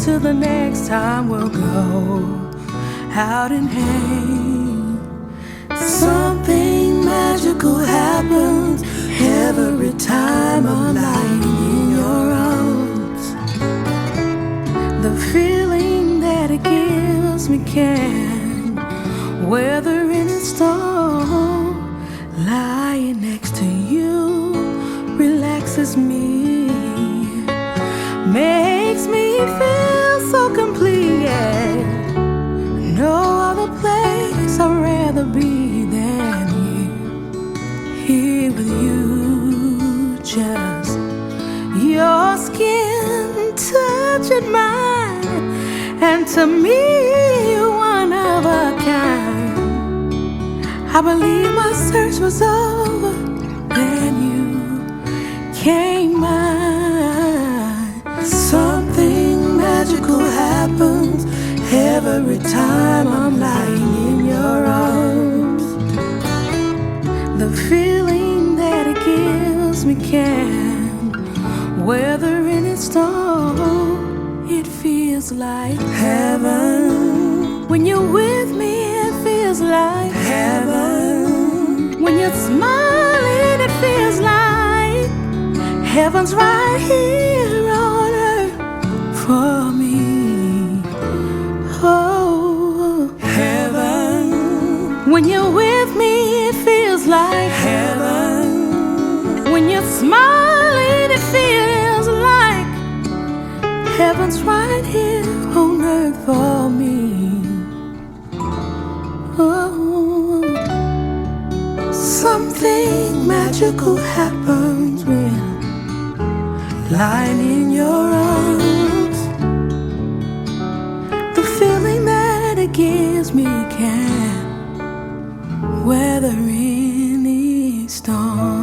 till the next time we'll go out and hang. Something magical happens every time I'm lying in your arms. The feeling that it gives me can weather any storm. Lying next to you relaxes me, makes me feel so complete. Yeah. No other place I'd rather be than here with you. Just your skin touching mine, and to me one of a kind. I believe my search was over, then you came mine. Something magical happens every time I'm lying in your arms. The feeling that it gives me can weather any storm. It feels like heaven. When you're with me, it feels like heaven. When you're smiling, it feels like heaven's right here on earth for me. Oh, heaven. When you're with me, it feels like heaven. When you're smiling, it feels like heaven's right here on earth for me. Oh, something magical happens when lying in your arms. The feeling that it gives me can weather any storm.